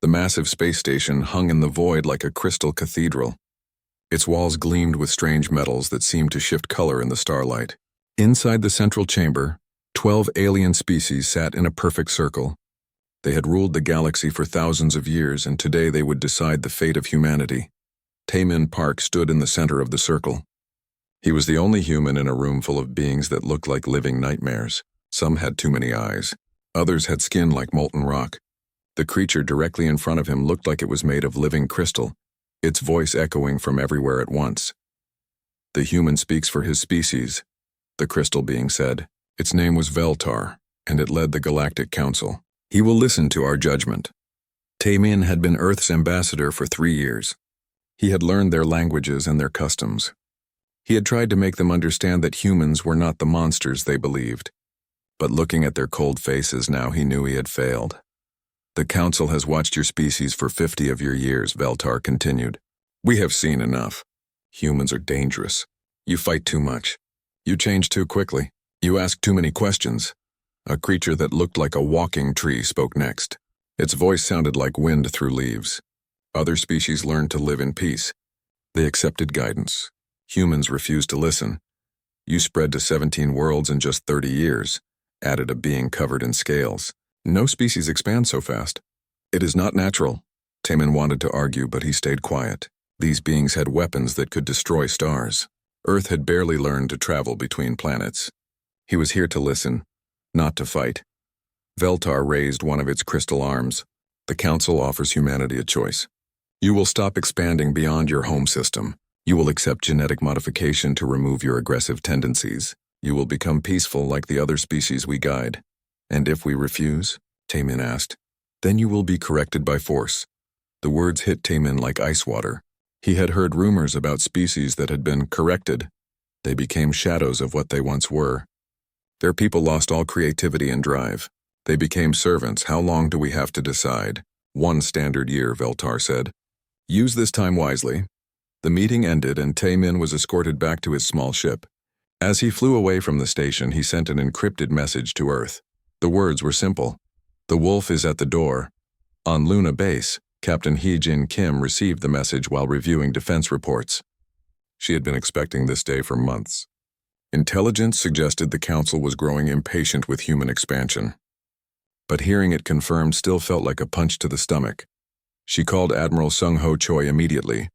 The massive space station hung in the void like a crystal cathedral. Its walls gleamed with strange metals that seemed to shift color in the starlight. Inside the central chamber, 12 alien species sat in a perfect circle. They had ruled the galaxy for thousands of years, and today they would decide the fate of humanity. Taemin Park stood in the center of the circle. He was the only human in a room full of beings that looked like living nightmares. Some had too many eyes. Others had skin like molten rock. The creature directly in front of him looked like it was made of living crystal, its voice echoing from everywhere at once. "The human speaks for his species," the crystal being said. Its name was Veltar, and it led the Galactic Council. "He will listen to our judgment." Taemin had been Earth's ambassador for 3 years. He had learned their languages and their customs. He had tried to make them understand that humans were not the monsters they believed. But looking at their cold faces now, he knew he had failed. "The Council has watched your species for 50 of your years," Veltar continued. "We have seen enough. Humans are dangerous. You fight too much. You change too quickly. You ask too many questions." A creature that looked like a walking tree spoke next. Its voice sounded like wind through leaves. "Other species learned to live in peace. They accepted guidance. Humans refused to listen. You spread to 17 worlds in just 30 years, added a being covered in scales. No species expand so fast. It is not natural." Taemin wanted to argue, but he stayed quiet. These beings had weapons that could destroy stars. Earth had barely learned to travel between planets. He was here to listen, not to fight. Veltar raised one of its crystal arms. "The Council offers humanity a choice. You will stop expanding beyond your home system. You will accept genetic modification to remove your aggressive tendencies. You will become peaceful like the other species we guide. And if we refuse," Taemin asked, "then you will be corrected by force." The words hit Taemin like ice water. He had heard rumors about species that had been corrected. They became shadows of what they once were. Their people lost all creativity and drive. They became servants. "How long do we have to decide?" "1 standard year," Veltar said. "Use this time wisely." The meeting ended, and Taemin was escorted back to his small ship. As he flew away from the station, he sent an encrypted message to Earth. The words were simple. "The wolf is at the door." On Luna Base, Captain Hee-Jin Kim received the message while reviewing defense reports. She had been expecting this day for months. Intelligence suggested the Council was growing impatient with human expansion. But hearing it confirmed still felt like a punch to the stomach. She called Admiral Sung-Ho Choi immediately.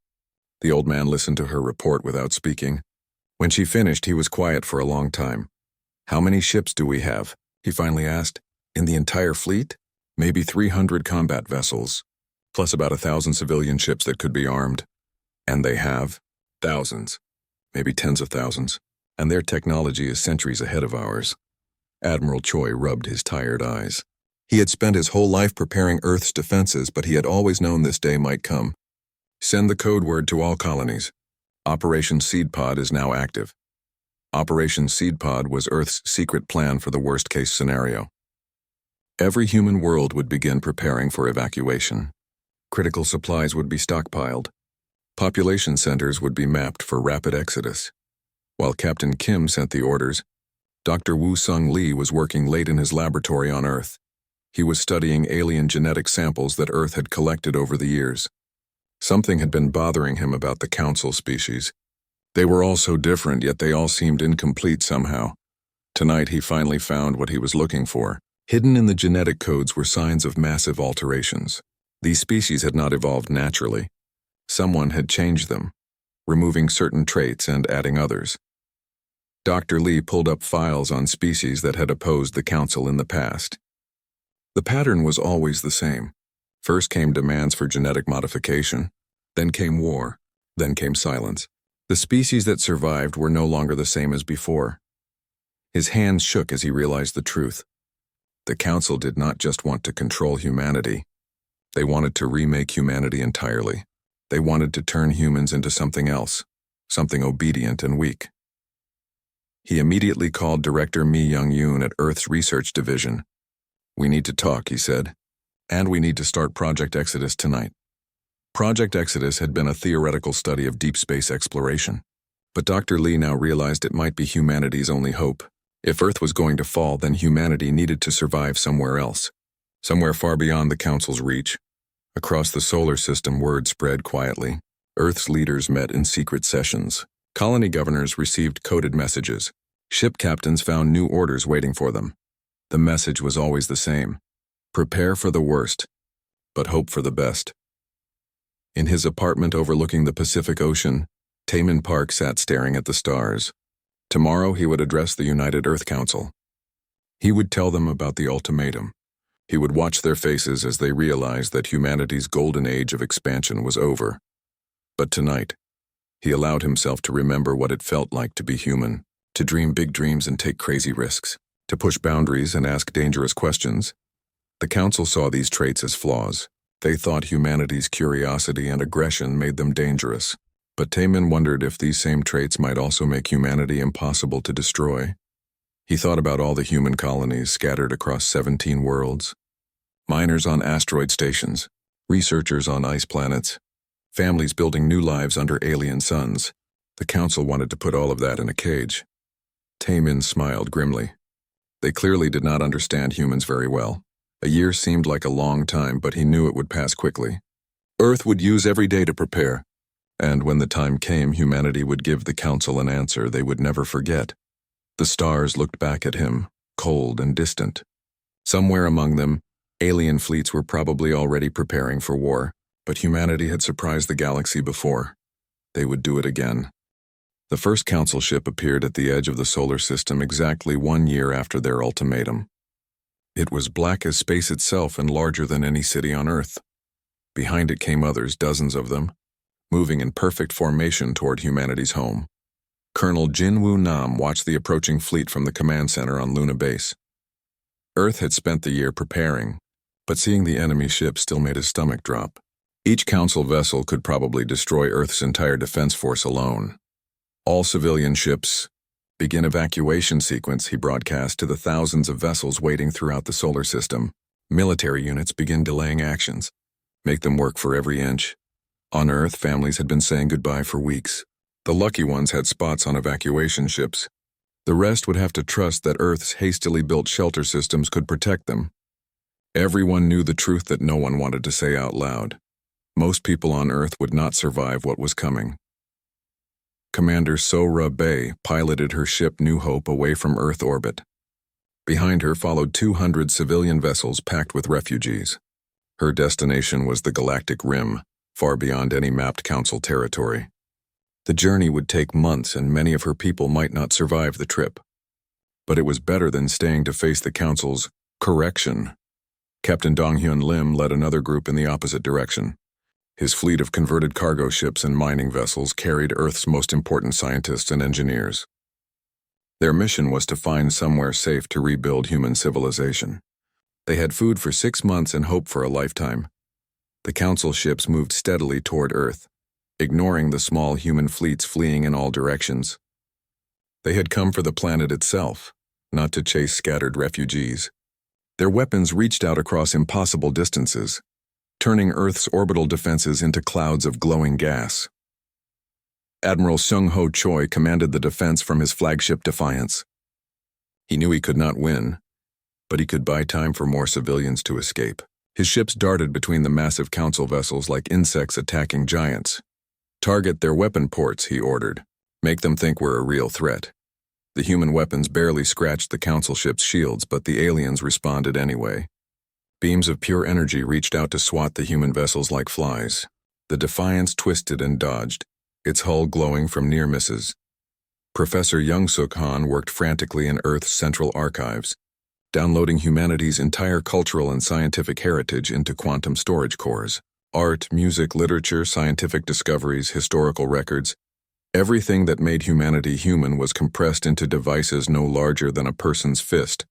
The old man listened to her report without speaking. When she finished, he was quiet for a long time. "How many ships do we have?" he finally asked. "In the entire fleet? Maybe 300 combat vessels, plus about 1,000 civilian ships that could be armed." "And they have?" "Thousands, maybe tens of thousands. And their technology is centuries ahead of ours." Admiral Choi rubbed his tired eyes. He had spent his whole life preparing Earth's defenses, but he had always known this day might come. "Send the code word to all colonies. Operation Seed Pod is now active." Operation Seed Pod was Earth's secret plan for the worst-case scenario. Every human world would begin preparing for evacuation. Critical supplies would be stockpiled. Population centers would be mapped for rapid exodus. While Captain Kim sent the orders, Dr. Woo-Sung Lee was working late in his laboratory on Earth. He was studying alien genetic samples that Earth had collected over the years. Something had been bothering him about the Council species. They were all so different, yet they all seemed incomplete somehow. Tonight he finally found what he was looking for. Hidden in the genetic codes were signs of massive alterations. These species had not evolved naturally. Someone had changed them, removing certain traits and adding others. Dr. Lee pulled up files on species that had opposed the Council in the past. The pattern was always the same. First came demands for genetic modification, then came war, then came silence. The species that survived were no longer the same as before. His hands shook as he realized the truth. The Council did not just want to control humanity. They wanted to remake humanity entirely. They wanted to turn humans into something else, something obedient and weak. He immediately called Director Mi Young-yoon at Earth's Research Division. "We need to talk," he said. "And we need to start Project Exodus tonight." Project Exodus had been a theoretical study of deep space exploration. But Dr. Lee now realized it might be humanity's only hope. If Earth was going to fall, then humanity needed to survive somewhere else. Somewhere far beyond the Council's reach. Across the solar system, word spread quietly. Earth's leaders met in secret sessions. Colony governors received coded messages. Ship captains found new orders waiting for them. The message was always the same: prepare for the worst, but hope for the best. In his apartment overlooking the Pacific Ocean, Taman Park sat staring at the stars. Tomorrow he would address the United Earth Council. He would tell them about the ultimatum. He would watch their faces as they realized that humanity's golden age of expansion was over. But tonight, he allowed himself to remember what it felt like to be human, to dream big dreams and take crazy risks, to push boundaries and ask dangerous questions. The Council saw these traits as flaws. They thought humanity's curiosity and aggression made them dangerous. But Taman wondered if these same traits might also make humanity impossible to destroy. He thought about all the human colonies scattered across 17 worlds. Miners on asteroid stations, researchers on ice planets, families building new lives under alien suns. The Council wanted to put all of that in a cage. Taman smiled grimly. They clearly did not understand humans very well. A year seemed like a long time, but he knew it would pass quickly. Earth would use every day to prepare, and when the time came, humanity would give the Council an answer they would never forget. The stars looked back at him, cold and distant. Somewhere among them, alien fleets were probably already preparing for war, but humanity had surprised the galaxy before. They would do it again. The first Council ship appeared at the edge of the solar system exactly 1 year after their ultimatum. It was black as space itself and larger than any city on Earth. Behind it came others, dozens of them, moving in perfect formation toward humanity's home. Colonel Jinwoo Nam watched the approaching fleet from the command center on Luna Base. Earth had spent the year preparing, but seeing the enemy ship still made his stomach drop. Each Council vessel could probably destroy Earth's entire defense force alone. All civilian ships, begin evacuation sequence, he broadcast to the thousands of vessels waiting throughout the solar system. Military units begin delaying actions. Make them work for every inch. On Earth, families had been saying goodbye for weeks. The lucky ones had spots on evacuation ships. The rest would have to trust that Earth's hastily built shelter systems could protect them. Everyone knew the truth that no one wanted to say out loud. Most people on Earth would not survive what was coming. Commander Sora Bay piloted her ship New Hope away from Earth orbit. Behind her followed 200 civilian vessels packed with refugees. Her destination was the Galactic Rim, far beyond any mapped Council territory. The journey would take months and many of her people might not survive the trip. But it was better than staying to face the Council's correction. Captain Donghyun Lim led another group in the opposite direction. His fleet of converted cargo ships and mining vessels carried Earth's most important scientists and engineers. Their mission was to find somewhere safe to rebuild human civilization. They had food for 6 months and hope for a lifetime. The Council ships moved steadily toward Earth, ignoring the small human fleets fleeing in all directions. They had come for the planet itself, not to chase scattered refugees. Their weapons reached out across impossible distances, turning Earth's orbital defenses into clouds of glowing gas. Admiral Sung-ho Choi commanded the defense from his flagship Defiance. He knew he could not win, but he could buy time for more civilians to escape. His ships darted between the massive Council vessels like insects attacking giants. Target their weapon ports, he ordered. Make them think we're a real threat. The human weapons barely scratched the Council ship's shields, but the aliens responded anyway. Beams of pure energy reached out to swat the human vessels like flies. The Defiance twisted and dodged, its hull glowing from near misses. Professor Young-Suk Han worked frantically in Earth's central archives, downloading humanity's entire cultural and scientific heritage into quantum storage cores. Art, music, literature, scientific discoveries, historical records. Everything that made humanity human was compressed into devices no larger than a person's fist.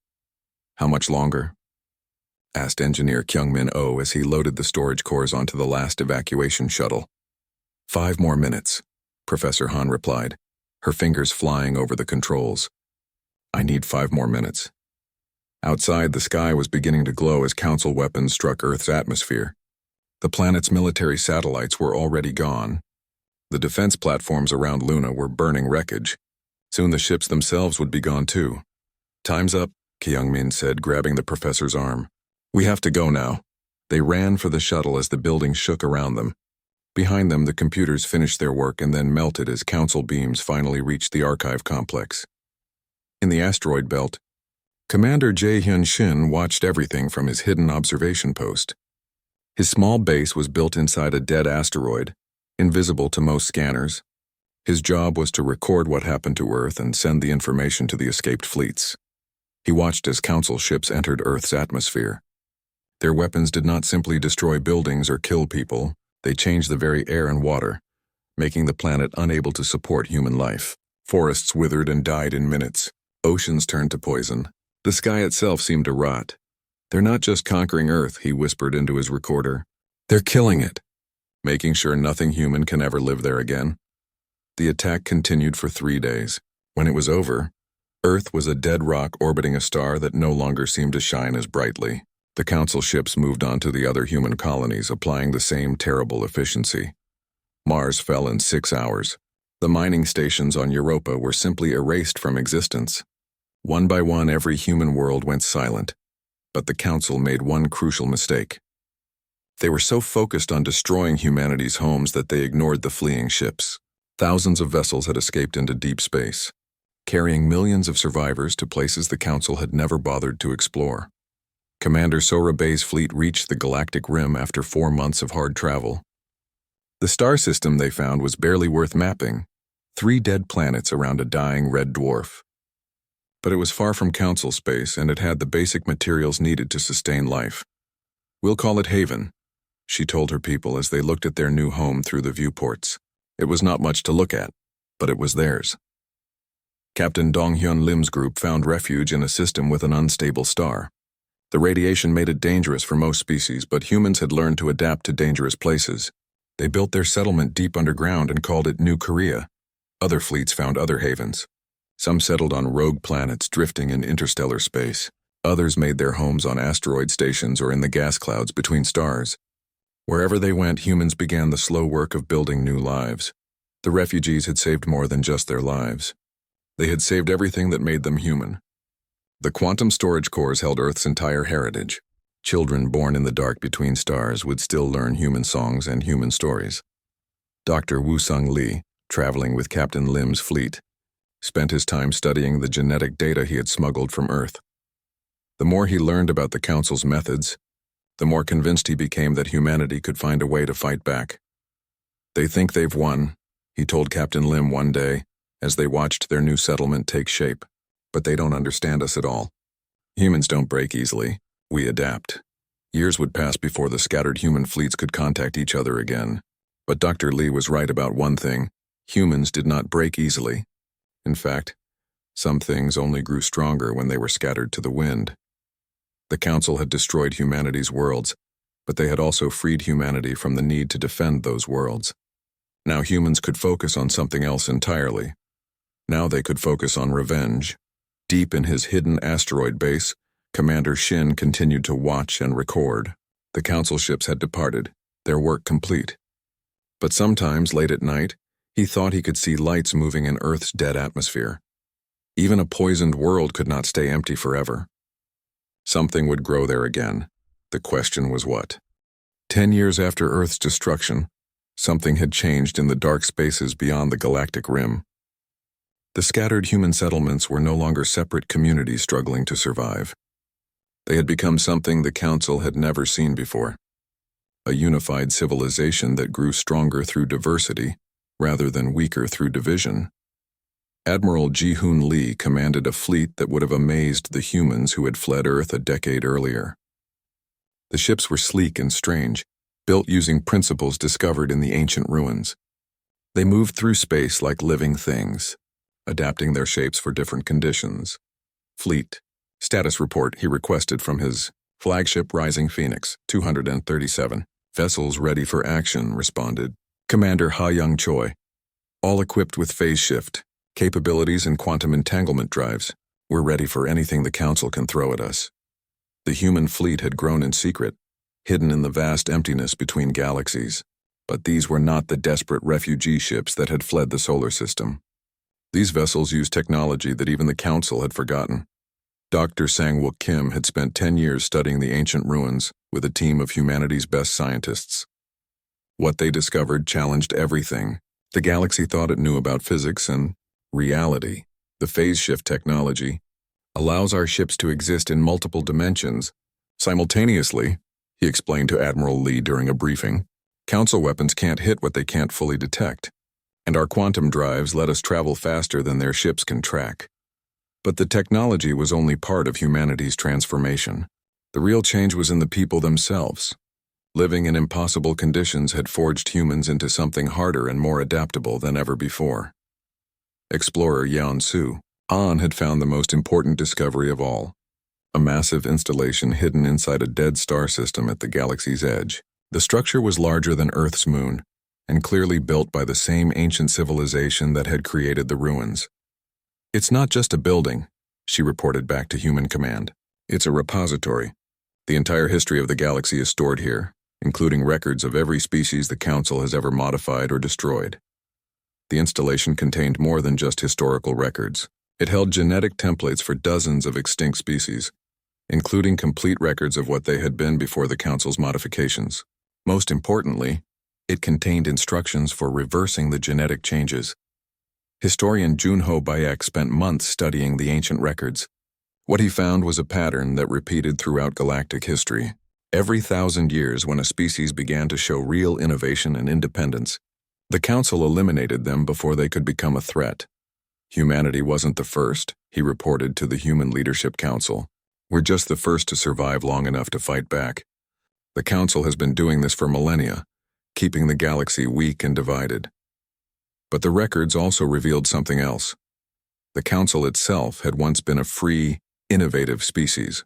How much longer? Asked engineer Kyungmin Oh as he loaded the storage cores onto the last evacuation shuttle. 5 more minutes, Professor Han replied, her fingers flying over the controls. I need 5 more minutes. Outside, the sky was beginning to glow as Council weapons struck Earth's atmosphere. The planet's military satellites were already gone. The defense platforms around Luna were burning wreckage. Soon the ships themselves would be gone too. Time's up, Kyungmin said, grabbing the professor's arm. We have to go now. They ran for the shuttle as the building shook around them. Behind them, the computers finished their work and then melted as council beams finally reached the archive complex. In the asteroid belt, Commander Jae-hyun Shin watched everything from his hidden observation post. His small base was built inside a dead asteroid, invisible to most scanners. His job was to record what happened to Earth and send the information to the escaped fleets. He watched as council ships entered Earth's atmosphere. Their weapons did not simply destroy buildings or kill people, they changed the very air and water, making the planet unable to support human life. Forests withered and died in minutes. Oceans turned to poison. The sky itself seemed to rot. "They're not just conquering Earth," he whispered into his recorder. "They're killing it, making sure nothing human can ever live there again." The attack continued for 3 days. When it was over, Earth was a dead rock orbiting a star that no longer seemed to shine as brightly. The council ships moved on to the other human colonies, applying the same terrible efficiency. Mars fell in 6 hours. The mining stations on Europa were simply erased from existence. One by one, every human world went silent. But the council made one crucial mistake. They were so focused on destroying humanity's homes that they ignored the fleeing ships. Thousands of vessels had escaped into deep space, carrying millions of survivors to places the council had never bothered to explore. Commander Sora Bay's fleet reached the galactic rim after 4 months of hard travel. The star system they found was barely worth mapping, 3 dead planets around a dying red dwarf. But it was far from council space, and it had the basic materials needed to sustain life. "We'll call it Haven," she told her people as they looked at their new home through the viewports. It was not much to look at, but it was theirs. Captain Dong-hyun Lim's group found refuge in a system with an unstable star. The radiation made it dangerous for most species, but humans had learned to adapt to dangerous places. They built their settlement deep underground and called it New Korea. Other fleets found other havens. Some settled on rogue planets drifting in interstellar space. Others made their homes on asteroid stations or in the gas clouds between stars. Wherever they went, humans began the slow work of building new lives. The refugees had saved more than just their lives. They had saved everything that made them human. The quantum storage cores held Earth's entire heritage. Children born in the dark between stars would still learn human songs and human stories. Dr. Woo-sung Lee, traveling with Captain Lim's fleet, spent his time studying the genetic data he had smuggled from Earth. The more he learned about the Council's methods, the more convinced he became that humanity could find a way to fight back. "They think they've won," he told Captain Lim one day as they watched their new settlement take shape. "But they don't understand us at all. Humans don't break easily. We adapt." Years would pass before the scattered human fleets could contact each other again. But Dr. Lee was right about one thing. Humans did not break easily. In fact, some things only grew stronger when they were scattered to the wind. The Council had destroyed humanity's worlds, but they had also freed humanity from the need to defend those worlds. Now humans could focus on something else entirely. Now they could focus on revenge. Deep in his hidden asteroid base, Commander Shin continued to watch and record. The council ships had departed, their work complete. But sometimes, late at night, he thought he could see lights moving in Earth's dead atmosphere. Even a poisoned world could not stay empty forever. Something would grow there again. The question was what? 10 years after Earth's destruction, something had changed in the dark spaces beyond the galactic rim. The scattered human settlements were no longer separate communities struggling to survive. They had become something the Council had never seen before. A unified civilization that grew stronger through diversity, rather than weaker through division. Admiral Ji-hoon Lee commanded a fleet that would have amazed the humans who had fled Earth a decade earlier. The ships were sleek and strange, built using principles discovered in the ancient ruins. They moved through space like living things, adapting their shapes for different conditions. "Fleet status report," he requested from his flagship Rising Phoenix, 237. "Vessels ready for action," responded Commander Ha-young Choi. "All equipped with phase shift capabilities and quantum entanglement drives. We're ready for anything the Council can throw at us." The human fleet had grown in secret, hidden in the vast emptiness between galaxies. But these were not the desperate refugee ships that had fled the solar system. These vessels used technology that even the Council had forgotten. Dr. Sang-wook Kim had spent 10 years studying the ancient ruins with a team of humanity's best scientists. What they discovered challenged everything the galaxy thought it knew about physics and reality. The phase shift technology allows our ships to exist in multiple dimensions simultaneously, he explained to Admiral Lee during a briefing. Council weapons can't hit what they can't fully detect, and our quantum drives let us travel faster than their ships can track. But the technology was only part of humanity's transformation. The real change was in the people themselves. Living in impossible conditions had forged humans into something harder and more adaptable than ever before. Explorer Yan Su An had found the most important discovery of all, a massive installation hidden inside a dead star system at the galaxy's edge. The structure was larger than Earth's moon, and clearly built by the same ancient civilization that had created the ruins. It's not just a building, she reported back to Human Command. It's a repository. The entire history of the galaxy is stored here, including records of every species the Council has ever modified or destroyed. The installation contained more than just historical records. It held genetic templates for dozens of extinct species, including complete records of what they had been before the Council's modifications. Most importantly, it contained instructions for reversing the genetic changes. Historian Junho Bayek spent months studying the ancient records. What he found was a pattern that repeated throughout galactic history. Every 1,000 years, when a species began to show real innovation and independence, the Council eliminated them before they could become a threat. Humanity wasn't the first, he reported to the Human Leadership Council. We're just the first to survive long enough to fight back. The Council has been doing this for millennia, keeping the galaxy weak and divided. But the records also revealed something else. The Council itself had once been a free, innovative species.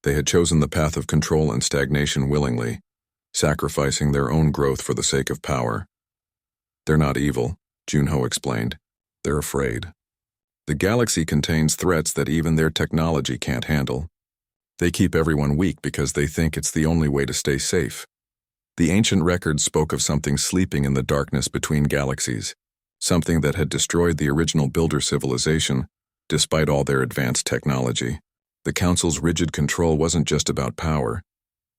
They had chosen the path of control and stagnation willingly, sacrificing their own growth for the sake of power. They're not evil, Junho explained. They're afraid. The galaxy contains threats that even their technology can't handle. They keep everyone weak because they think it's the only way to stay safe. The ancient records spoke of something sleeping in the darkness between galaxies, something that had destroyed the original builder civilization, despite all their advanced technology. The Council's rigid control wasn't just about power.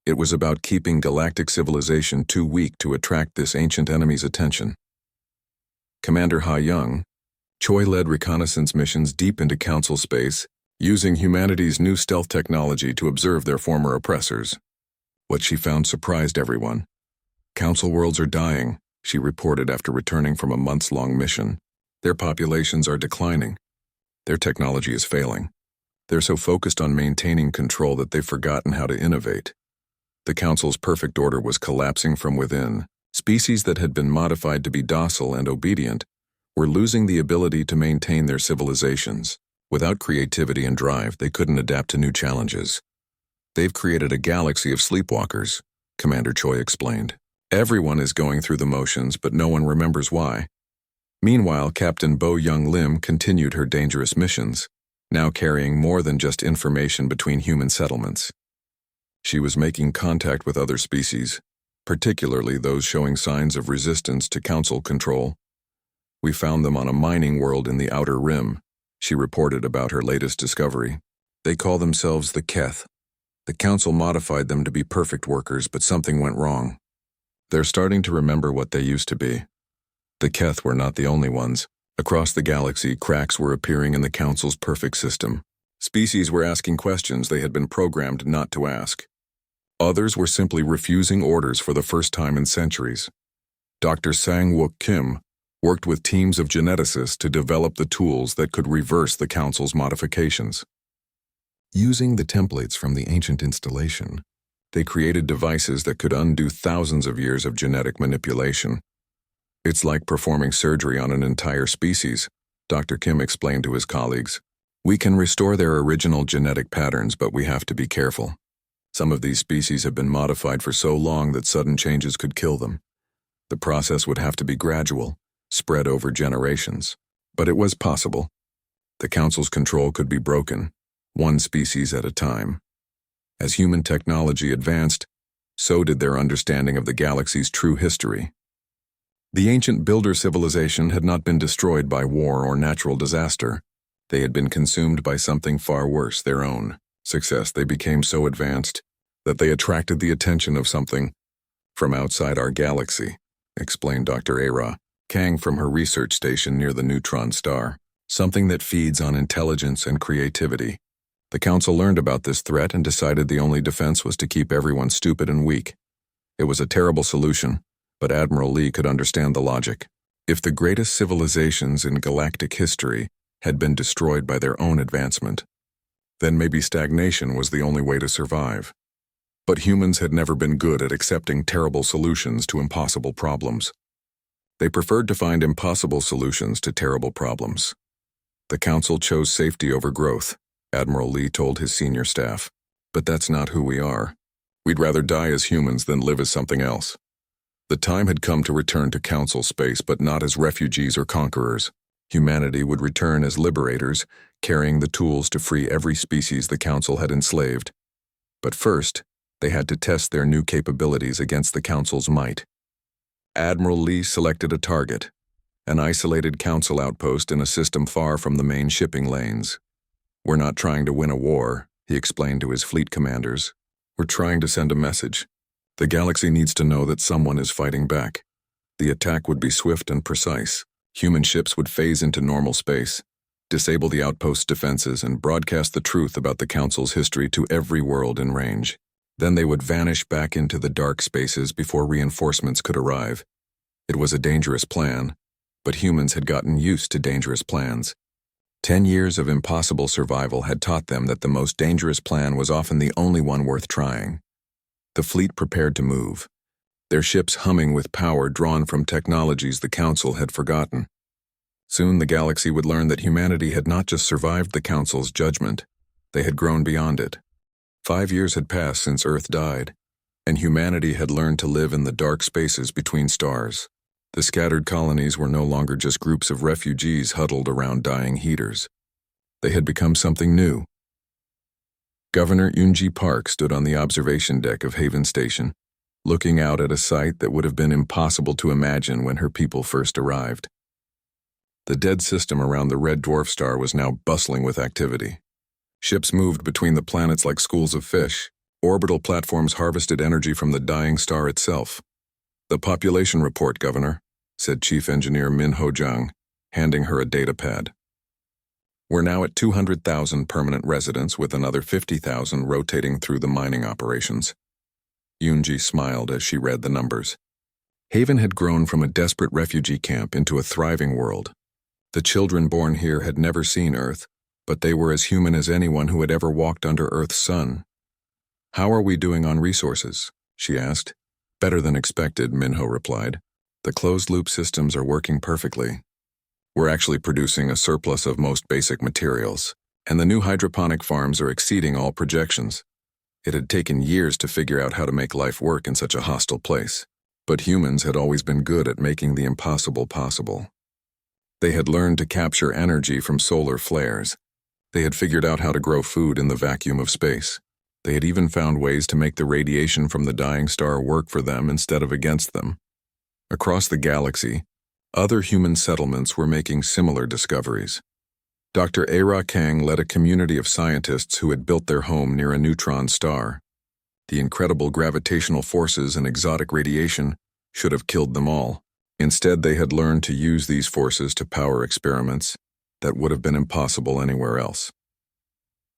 It was about keeping galactic civilization too weak to attract this ancient enemy's attention. Commander Ha Young, Choi led reconnaissance missions deep into Council space, using humanity's new stealth technology to observe their former oppressors. What she found surprised everyone. Council worlds are dying, she reported after returning from a months-long mission. Their populations are declining. Their technology is failing. They're so focused on maintaining control that they've forgotten how to innovate. The Council's perfect order was collapsing from within. Species that had been modified to be docile and obedient were losing the ability to maintain their civilizations. Without creativity and drive, they couldn't adapt to new challenges. They've created a galaxy of sleepwalkers, Commander Choi explained. Everyone is going through the motions, but no one remembers why. Meanwhile, Captain Bo Young Lim continued her dangerous missions, now carrying more than just information between human settlements. She was making contact with other species, particularly those showing signs of resistance to Council control. We found them on a mining world in the Outer Rim, she reported about her latest discovery. They call themselves the Keth. The Council modified them to be perfect workers, but something went wrong. They're starting to remember what they used to be. The Keth were not the only ones. Across the galaxy, cracks were appearing in the Council's perfect system. Species were asking questions they had been programmed not to ask. Others were simply refusing orders for the first time in centuries. Dr. Sang-Wook Kim worked with teams of geneticists to develop the tools that could reverse the Council's modifications. Using the templates from the ancient installation, they created devices that could undo thousands of years of genetic manipulation. It's like performing surgery on an entire species, Dr. Kim explained to his colleagues. We can restore their original genetic patterns, but we have to be careful. Some of these species have been modified for so long that sudden changes could kill them. The process would have to be gradual, spread over generations. But it was possible. The Council's control could be broken, one species at a time. As human technology advanced, so did their understanding of the galaxy's true history. The ancient builder civilization had not been destroyed by war or natural disaster. They had been consumed by something far worse, their own success. They became so advanced that they attracted the attention of something from outside our galaxy, explained Dr. Ara Kang from her research station near the neutron star. Something that feeds on intelligence and creativity. The Council learned about this threat and decided the only defense was to keep everyone stupid and weak. It was a terrible solution, but Admiral Lee could understand the logic. If the greatest civilizations in galactic history had been destroyed by their own advancement, then maybe stagnation was the only way to survive. But humans had never been good at accepting terrible solutions to impossible problems. They preferred to find impossible solutions to terrible problems. The Council chose safety over growth, Admiral Lee told his senior staff. But that's not who we are. We'd rather die as humans than live as something else. The time had come to return to Council space, but not as refugees or conquerors. Humanity would return as liberators, carrying the tools to free every species the Council had enslaved. But first, they had to test their new capabilities against the Council's might. Admiral Lee selected a target, an isolated Council outpost in a system far from the main shipping lanes. "We're not trying to win a war," he explained to his fleet commanders. "We're trying to send a message. The galaxy needs to know that someone is fighting back. The attack would be swift and precise. Human ships would phase into normal space, disable the outpost's defenses, and broadcast the truth about the Council's history to every world in range. Then they would vanish back into the dark spaces before reinforcements could arrive. It was a dangerous plan, but humans had gotten used to dangerous plans. 10 years of impossible survival had taught them that the most dangerous plan was often the only one worth trying. The fleet prepared to move, their ships humming with power drawn from technologies the Council had forgotten. Soon the galaxy would learn that humanity had not just survived the Council's judgment, they had grown beyond it. 5 years had passed since Earth died, and humanity had learned to live in the dark spaces between stars. The scattered colonies were no longer just groups of refugees huddled around dying heaters. They had become something new. Governor Yoonji Park stood on the observation deck of Haven Station, looking out at a sight that would have been impossible to imagine when her people first arrived. The dead system around the red dwarf star was now bustling with activity. Ships moved between the planets like schools of fish. Orbital platforms harvested energy from the dying star itself. "The population report, Governor," said Chief Engineer Min Ho-jung, handing her a data pad. "We're now at 200,000 permanent residents with another 50,000 rotating through the mining operations." Yoonji smiled as she read the numbers. Haven had grown from a desperate refugee camp into a thriving world. The children born here had never seen Earth, but they were as human as anyone who had ever walked under Earth's sun. "How are we doing on resources?" she asked. "Better than expected," Minho replied. "The closed-loop systems are working perfectly. We're actually producing a surplus of most basic materials, and the new hydroponic farms are exceeding all projections. It had taken years to figure out how to make life work in such a hostile place, but humans had always been good at making the impossible possible. They had learned to capture energy from solar flares. They had figured out how to grow food in the vacuum of space. They had even found ways to make the radiation from the dying star work for them instead of against them. Across the galaxy, other human settlements were making similar discoveries. Dr. Ara Kang led a community of scientists who had built their home near a neutron star. The incredible gravitational forces and exotic radiation should have killed them all. Instead, they had learned to use these forces to power experiments that would have been impossible anywhere else.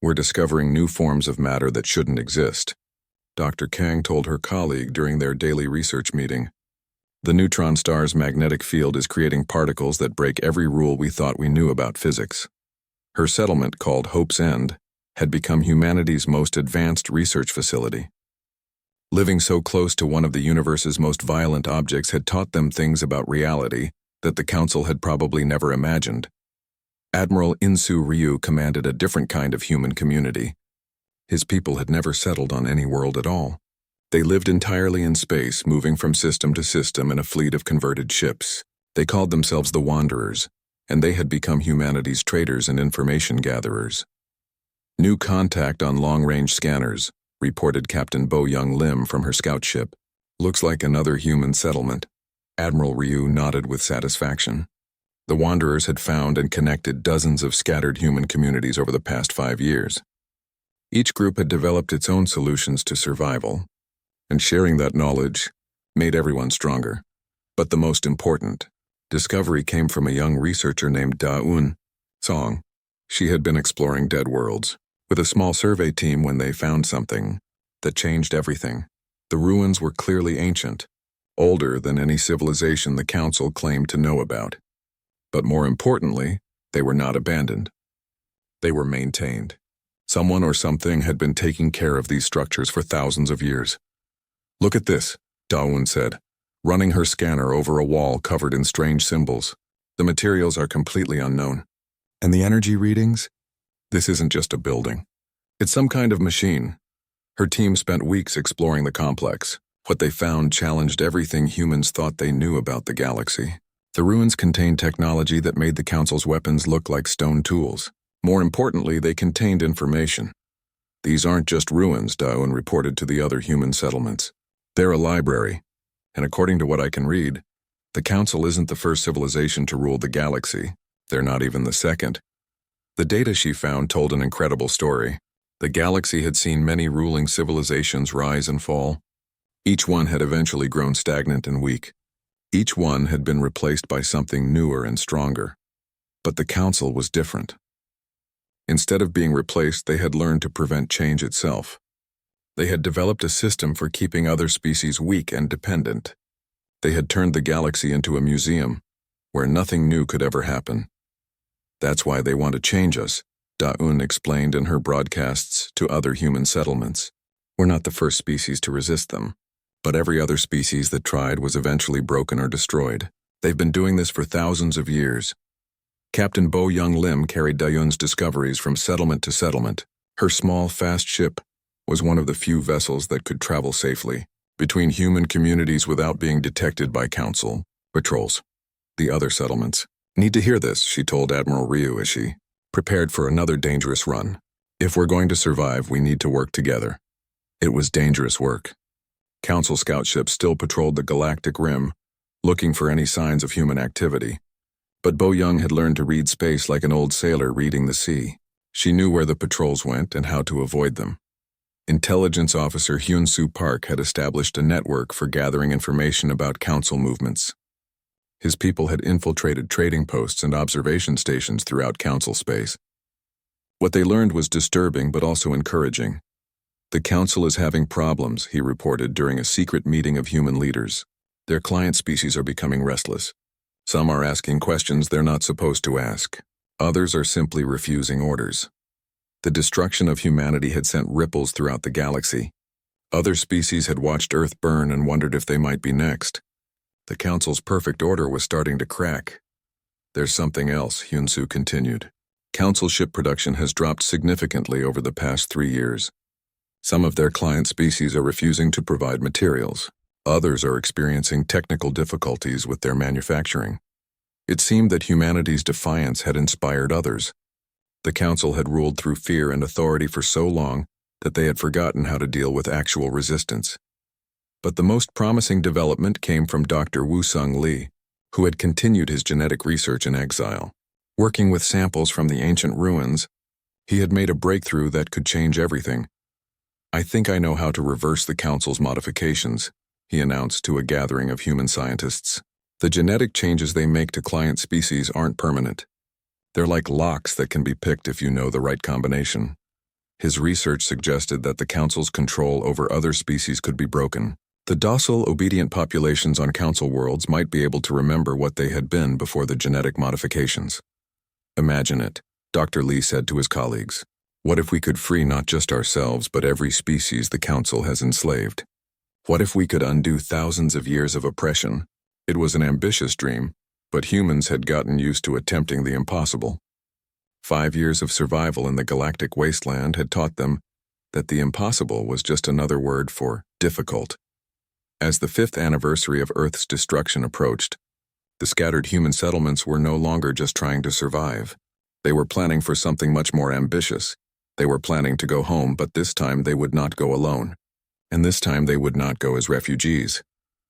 "We're discovering new forms of matter that shouldn't exist," Dr. Kang told her colleague during their daily research meeting. "The neutron star's magnetic field is creating particles that break every rule we thought we knew about physics." Her settlement, called Hope's End, had become humanity's most advanced research facility. Living so close to one of the universe's most violent objects had taught them things about reality that the Council had probably never imagined. Admiral Insu Ryu commanded a different kind of human community. His people had never settled on any world at all. They lived entirely in space, moving from system to system in a fleet of converted ships. They called themselves the Wanderers, and they had become humanity's traders and information gatherers. "New contact on long-range scanners," reported Captain Bo Young Lim from her scout ship. "Looks like another human settlement." Admiral Ryu nodded with satisfaction. The Wanderers had found and connected dozens of scattered human communities over the past 5 years. Each group had developed its own solutions to survival, and sharing that knowledge made everyone stronger. But the most important discovery came from a young researcher named Da-un Song. She had been exploring dead worlds with a small survey team when they found something that changed everything. The ruins were clearly ancient, older than any civilization the Council claimed to know about. But more importantly, they were not abandoned. They were maintained. Someone or something had been taking care of these structures for thousands of years. "Look at this," Da-un said, running her scanner over a wall covered in strange symbols. "The materials are completely unknown. And the energy readings? This isn't just a building. It's some kind of machine." Her team spent weeks exploring the complex. What they found challenged everything humans thought they knew about the galaxy. The ruins contained technology that made the Council's weapons look like stone tools. More importantly, they contained information. "These aren't just ruins," Da-un reported to the other human settlements. "They're a library. And according to what I can read, the Council isn't the first civilization to rule the galaxy. They're not even the second." The data she found told an incredible story. The galaxy had seen many ruling civilizations rise and fall. Each one had eventually grown stagnant and weak. Each one had been replaced by something newer and stronger. But the Council was different. Instead of being replaced, they had learned to prevent change itself. They had developed a system for keeping other species weak and dependent. They had turned the galaxy into a museum, where nothing new could ever happen. "That's why they want to change us," Da-un explained in her broadcasts to other human settlements. "We're not the first species to resist them, but every other species that tried was eventually broken or destroyed. They've been doing this for thousands of years." Captain Bo Young Lim carried Da-un's discoveries from settlement to settlement. Her small, fast ship was one of the few vessels that could travel safely between human communities without being detected by Council patrols. The other settlements need to hear this, she told Admiral Ryu as she prepared for another dangerous run. "If we're going to survive, we need to work together." It was dangerous work. Council scout ships still patrolled the galactic rim, looking for any signs of human activity. But Bo Young had learned to read space like an old sailor reading the sea. She knew where the patrols went and how to avoid them. Intelligence Officer Hyun-Soo Park had established a network for gathering information about Council movements. His people had infiltrated trading posts and observation stations throughout Council space. What they learned was disturbing but also encouraging. "The Council is having problems," he reported during a secret meeting of human leaders. "Their client species are becoming restless. Some are asking questions they're not supposed to ask. Others are simply refusing orders." The destruction of humanity had sent ripples throughout the galaxy. Other species had watched Earth burn and wondered if they might be next. The Council's perfect order was starting to crack. "There's something else," Hyun-Soo continued. "Council ship production has dropped significantly over the past 3 years. Some of their client species are refusing to provide materials. Others are experiencing technical difficulties with their manufacturing." It seemed that humanity's defiance had inspired others. The Council had ruled through fear and authority for so long that they had forgotten how to deal with actual resistance. But the most promising development came from Dr. Woo-Sung Lee, who had continued his genetic research in exile. Working with samples from the ancient ruins, he had made a breakthrough that could change everything. "I think I know how to reverse the Council's modifications," he announced to a gathering of human scientists. "The genetic changes they make to client species aren't permanent. They're like locks that can be picked if you know the right combination." His research suggested that the Council's control over other species could be broken. The docile, obedient populations on Council worlds might be able to remember what they had been before the genetic modifications. "Imagine it," Dr. Lee said to his colleagues. "What if we could free not just ourselves but every species the Council has enslaved? What if we could undo thousands of years of oppression?" It was an ambitious dream, but humans had gotten used to attempting the impossible. 5 years of survival in the galactic wasteland had taught them that the impossible was just another word for difficult. As the 5th anniversary of Earth's destruction approached, the scattered human settlements were no longer just trying to survive. They were planning for something much more ambitious. They were planning to go home, but this time they would not go alone. And this time they would not go as refugees.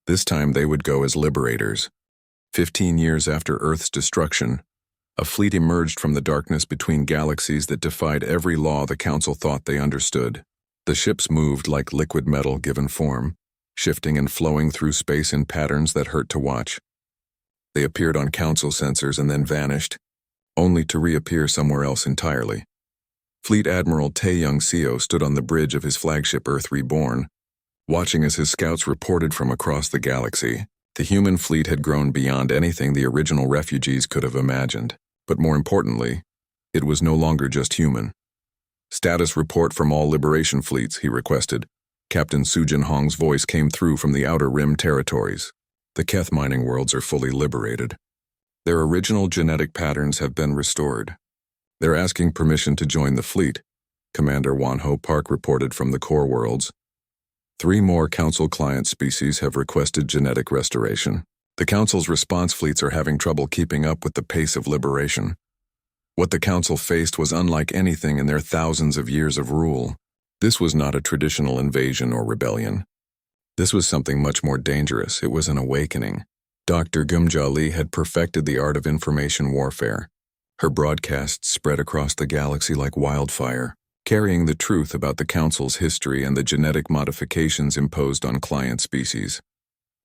This time they would go as liberators. 15 years after Earth's destruction, A fleet emerged from the darkness between galaxies that defied every law the Council thought they understood. The ships moved like liquid metal given form, shifting and flowing through space in patterns that hurt to watch. They appeared on Council sensors and then vanished, only to reappear somewhere else entirely. Fleet Admiral Tae-young Seo stood on the bridge of his flagship Earth Reborn, watching as his scouts reported from across the galaxy. The human fleet had grown beyond anything the original refugees could have imagined. But more importantly, it was no longer just human. "Status report from all Liberation fleets," he requested. Captain Sujin Hong's voice came through from the Outer Rim territories. "The Keth mining worlds are fully liberated. Their original genetic patterns have been restored. They're asking permission to join the fleet," Commander Wan-Ho Park reported from the core worlds. 3 more Council client species have requested genetic restoration. The Council's response fleets are having trouble keeping up with the pace of liberation. What the Council faced was unlike anything in their thousands of years of rule. This was not a traditional invasion or rebellion. This was something much more dangerous. It was an awakening. Dr. Gumja Lee had perfected the art of information warfare. Her broadcasts spread across the galaxy like wildfire, carrying the truth about the Council's history and the genetic modifications imposed on client species.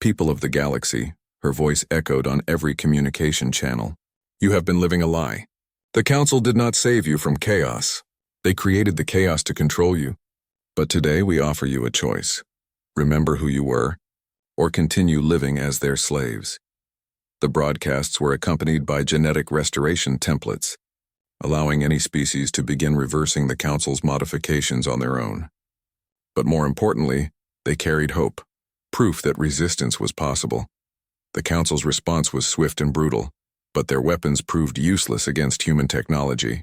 "People of the galaxy," her voice echoed on every communication channel, "you have been living a lie. The Council did not save you from chaos. They created the chaos to control you. But today we offer you a choice. Remember who you were, or continue living as their slaves." The broadcasts were accompanied by genetic restoration templates, allowing any species to begin reversing the Council's modifications on their own. But more importantly, they carried hope, proof that resistance was possible. The Council's response was swift and brutal, but their weapons proved useless against human technology.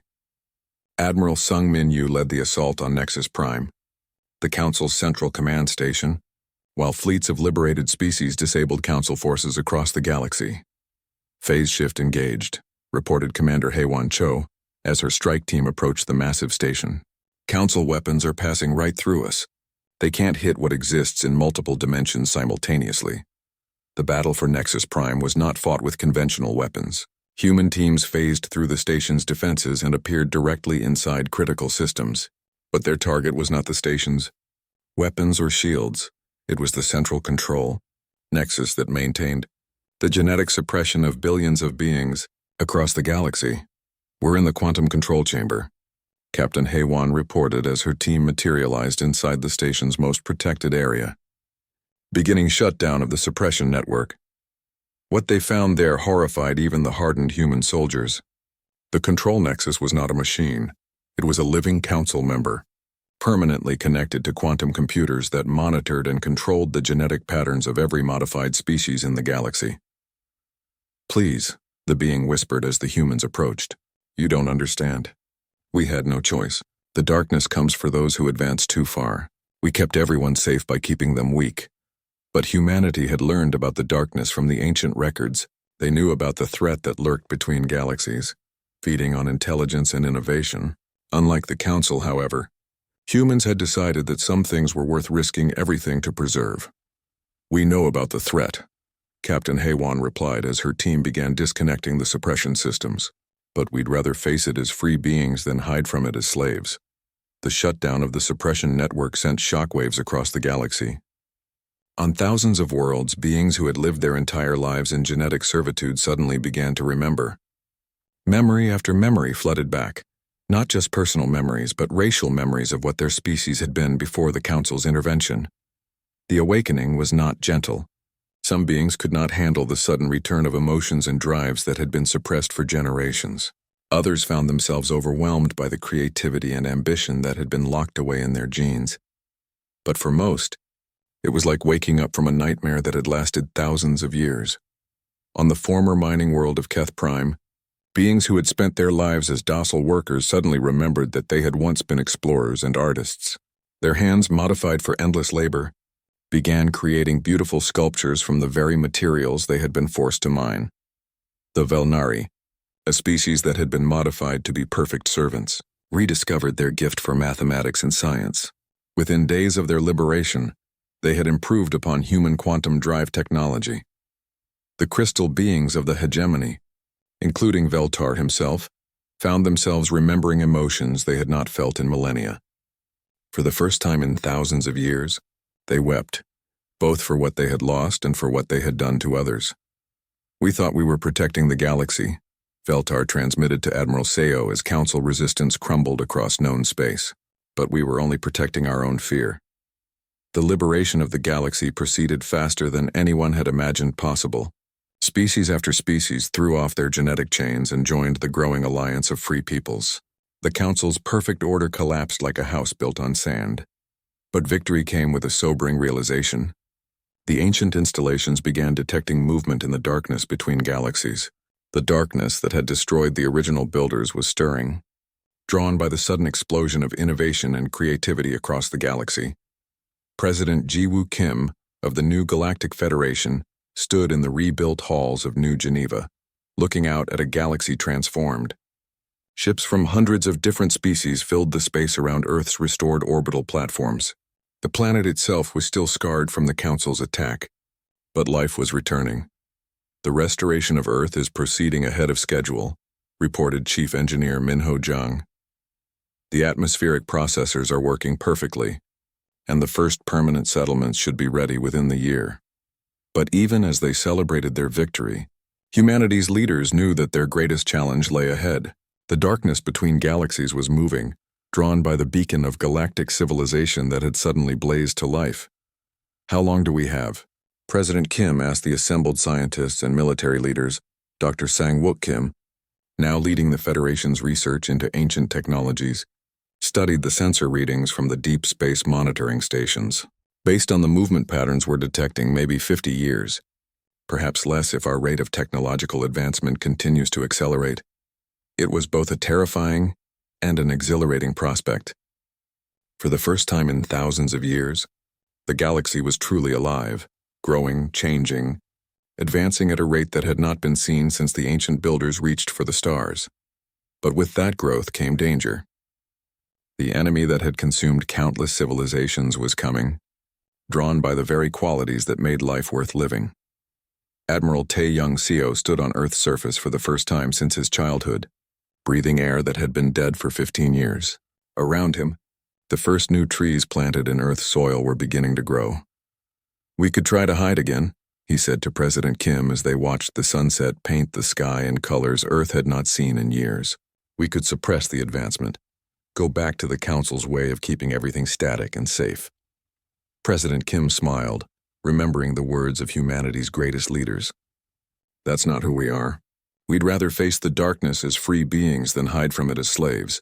Admiral Sung Min Yu led the assault on Nexus Prime, the Council's central command station, while fleets of liberated species disabled Council forces across the galaxy. "Phase shift engaged," reported Commander Haewon Cho as her strike team approached the massive station. "Council weapons are passing right through us. They can't hit what exists in multiple dimensions simultaneously." The battle for Nexus Prime was not fought with conventional weapons. Human teams phased through the station's defenses and appeared directly inside critical systems. But their target was not the station's weapons or shields. It was the central control nexus that maintained the genetic suppression of billions of beings across the galaxy. "We're in the quantum control chamber," Captain Haewon reported as her team materialized inside the station's most protected area. "Beginning shutdown of the suppression network." What they found there horrified even the hardened human soldiers. The control nexus was not a machine. It was a living Council member, permanently connected to quantum computers that monitored and controlled the genetic patterns of every modified species in the galaxy. "Please," the being whispered as the humans approached. "You don't understand. We had no choice. The darkness comes for those who advance too far. We kept everyone safe by keeping them weak. But humanity had learned about the darkness from the ancient records. They knew about the threat that lurked between galaxies, feeding on intelligence and innovation. Unlike the Council, however, humans had decided that some things were worth risking everything to preserve." "We know about the threat," Captain Haewon replied as her team began disconnecting the suppression systems. "But we'd rather face it as free beings than hide from it as slaves." The shutdown of the suppression network sent shockwaves across the galaxy. On thousands of worlds, beings who had lived their entire lives in genetic servitude suddenly began to remember. Memory after memory flooded back. Not just personal memories, but racial memories of what their species had been before the Council's intervention. The awakening was not gentle. Some beings could not handle the sudden return of emotions and drives that had been suppressed for generations. Others found themselves overwhelmed by the creativity and ambition that had been locked away in their genes. But for most, it was like waking up from a nightmare that had lasted thousands of years. On the former mining world of Keth Prime, beings who had spent their lives as docile workers suddenly remembered that they had once been explorers and artists. Their hands, modified for endless labor, began creating beautiful sculptures from the very materials they had been forced to mine. The Velnari, a species that had been modified to be perfect servants, rediscovered their gift for mathematics and science. Within days of their liberation, they had improved upon human quantum drive technology. The crystal beings of the hegemony, including Veltar himself, found themselves remembering emotions they had not felt in millennia. For the first time in thousands of years, they wept, both for what they had lost and for what they had done to others. "We thought we were protecting the galaxy," Veltar transmitted to Admiral Seo as Council resistance crumbled across known space. "But we were only protecting our own fear." The liberation of the galaxy proceeded faster than anyone had imagined possible. Species after species threw off their genetic chains and joined the growing alliance of free peoples. The Council's perfect order collapsed like a house built on sand. But victory came with a sobering realization. The ancient installations began detecting movement in the darkness between galaxies. The darkness that had destroyed the original builders was stirring, drawn by the sudden explosion of innovation and creativity across the galaxy. President Jiwoo Kim of the New Galactic Federation stood in the rebuilt halls of New Geneva, looking out at a galaxy transformed. Ships from hundreds of different species filled the space around Earth's restored orbital platforms. The planet itself was still scarred from the Council's attack, but life was returning. "The restoration of Earth is proceeding ahead of schedule," reported Chief Engineer Minho Zhang. "The atmospheric processors are working perfectly, and the first permanent settlements should be ready within the year." But even as they celebrated their victory, humanity's leaders knew that their greatest challenge lay ahead. The darkness between galaxies was moving, drawn by the beacon of galactic civilization that had suddenly blazed to life. "How long do we have?" President Kim asked the assembled scientists and military leaders. Dr. Sang-Wook Kim, now leading the Federation's research into ancient technologies, studied the sensor readings from the deep space monitoring stations. "Based on the movement patterns we're detecting, maybe 50 years. Perhaps less if our rate of technological advancement continues to accelerate." It was both a terrifying and an exhilarating prospect. For the first time in thousands of years, the galaxy was truly alive, growing, changing, advancing at a rate that had not been seen since the ancient builders reached for the stars. But with that growth came danger. The enemy that had consumed countless civilizations was coming, drawn by the very qualities that made life worth living. Admiral Tae-Young Seo stood on Earth's surface for the first time since his childhood, breathing air that had been dead for 15 years. Around him, the first new trees planted in Earth's soil were beginning to grow. "We could try to hide again," he said to President Kim as they watched the sunset paint the sky in colors Earth had not seen in years. "We could suppress the advancement, go back to the Council's way of keeping everything static and safe." President Kim smiled, remembering the words of humanity's greatest leaders. "That's not who we are. We'd rather face the darkness as free beings than hide from it as slaves."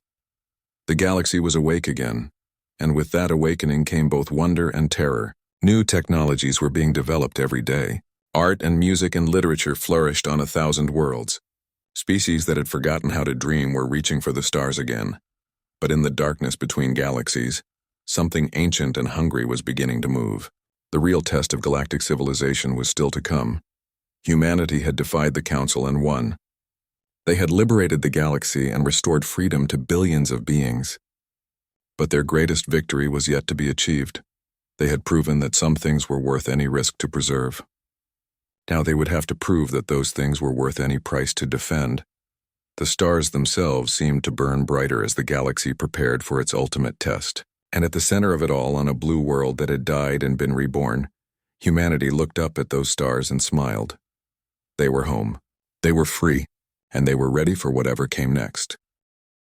The galaxy was awake again, and with that awakening came both wonder and terror. New technologies were being developed every day. Art and music and literature flourished on 1,000 worlds. Species that had forgotten how to dream were reaching for the stars again. But in the darkness between galaxies, something ancient and hungry was beginning to move. The real test of galactic civilization was still to come. Humanity had defied the Council and won. They had liberated the galaxy and restored freedom to billions of beings. But their greatest victory was yet to be achieved. They had proven that some things were worth any risk to preserve. Now they would have to prove that those things were worth any price to defend. The stars themselves seemed to burn brighter as the galaxy prepared for its ultimate test. And at the center of it all, on a blue world that had died and been reborn, humanity looked up at those stars and smiled. They were home. They were free, and they were ready for whatever came next.